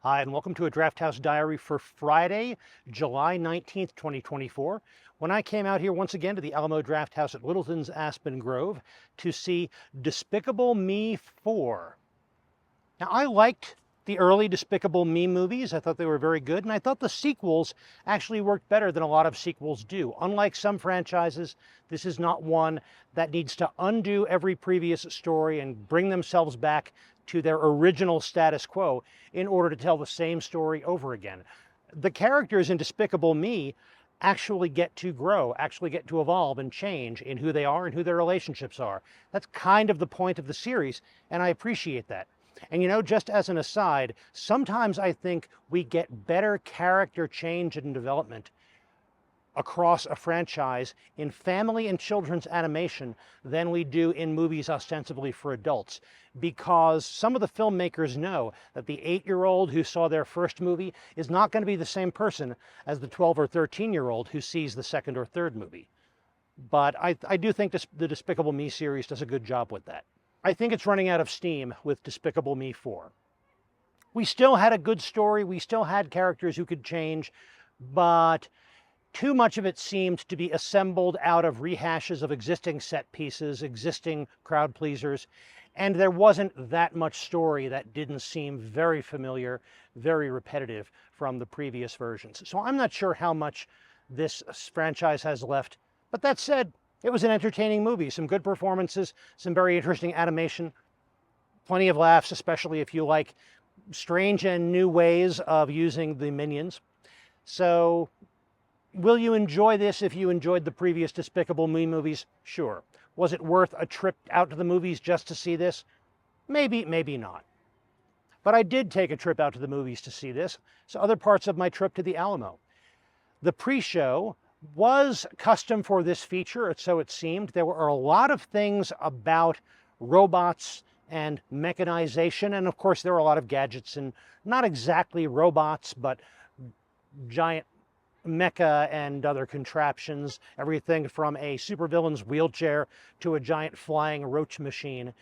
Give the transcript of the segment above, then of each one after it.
Hi, and welcome to a Drafthouse Diary for Friday, July 19th, 2024, when I came out here once again to the Alamo Drafthouse at Littleton's Aspen Grove to see Despicable Me 4. Now, I liked the early Despicable Me movies. I thought they were very good, and I thought the sequels actually worked better than a lot of sequels do. Unlike some franchises, this is not one that needs to undo every previous story and bring themselves back to their original status quo in order to tell the same story over again. The characters in Despicable Me actually get to grow, actually get to evolve and change in who they are and who their relationships are. That's kind of the point of the series, and I appreciate that. And you know, just as an aside, sometimes I think we get better character change and development across a franchise in family and children's animation than we do in movies ostensibly for adults, because some of the filmmakers know that the 8-year-old who saw their first movie is not going to be the same person as the 12 or 13-year-old who sees the second or third movie. But I do think the Despicable Me series does a good job with that. I think it's running out of steam with Despicable Me 4. We still had a good story, we still had characters who could change, but too much of it seemed to be assembled out of rehashes of existing set pieces, existing crowd pleasers, and there wasn't that much story that didn't seem very familiar, very repetitive from the previous versions. So I'm not sure how much this franchise has left, but that said, it was an entertaining movie, some good performances, some very interesting animation, plenty of laughs, especially if you like strange and new ways of using the minions. So will you enjoy this if you enjoyed the previous Despicable Me movies? Sure. Was it worth a trip out to the movies just to see this? Maybe, maybe not. But I did take a trip out to the movies to see this, so other parts of my trip to the Alamo. The pre-show was custom for this feature, so it seemed. There were a lot of things about robots and mechanization, and of course there were a lot of gadgets, and not exactly robots, but giant mecha and other contraptions, everything from a supervillain's wheelchair to a giant flying roach machine.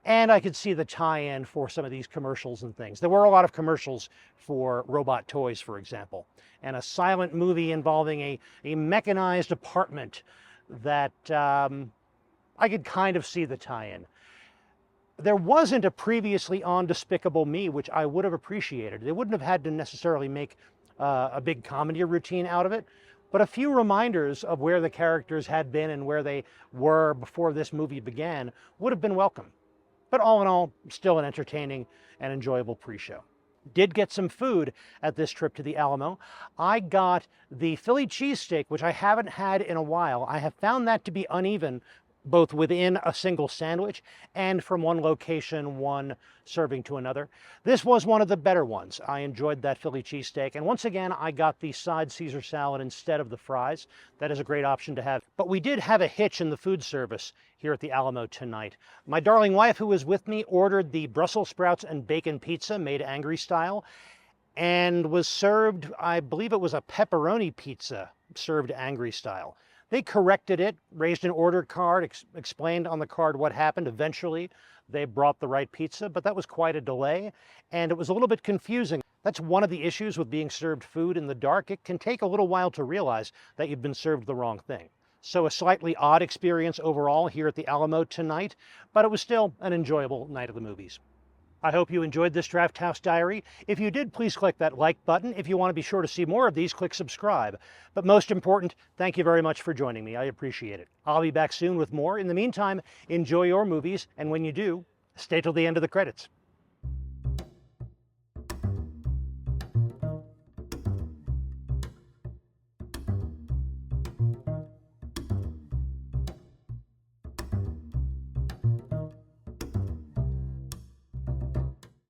And I could see the tie-in for some of these commercials and things. There were a lot of commercials for robot toys, for example, and a silent movie involving a mechanized apartment that I could kind of see the tie-in. There wasn't a previously on Despicable Me, which I would have appreciated. They wouldn't have had to necessarily make a big comedy routine out of it, but a few reminders of where the characters had been and where they were before this movie began would have been welcome. But all in all, still an entertaining and enjoyable pre-show. Did get some food at this trip to the Alamo. I got the Philly cheesesteak, which I haven't had in a while. I have found that to be uneven, both within a single sandwich and from one location, one serving to another. This was one of the better ones. I enjoyed that Philly cheesesteak. And once again, I got the side Caesar salad instead of the fries. That is a great option to have. But we did have a hitch in the food service here at the Alamo tonight. My darling wife, who was with me, ordered the Brussels sprouts and bacon pizza made angry style and was served, I believe it was a pepperoni pizza served angry style. They corrected it, raised an order card, explained on the card what happened. Eventually, they brought the right pizza, but that was quite a delay, and it was a little bit confusing. That's one of the issues with being served food in the dark. It can take a little while to realize that you've been served the wrong thing. So a slightly odd experience overall here at the Alamo tonight, but it was still an enjoyable night of the movies. I hope you enjoyed this Drafthouse Diary. If you did, please click that like button. If you want to be sure to see more of these, click subscribe. But most important, thank you very much for joining me. I appreciate it. I'll be back soon with more. In the meantime, enjoy your movies, and when you do, stay till the end of the credits.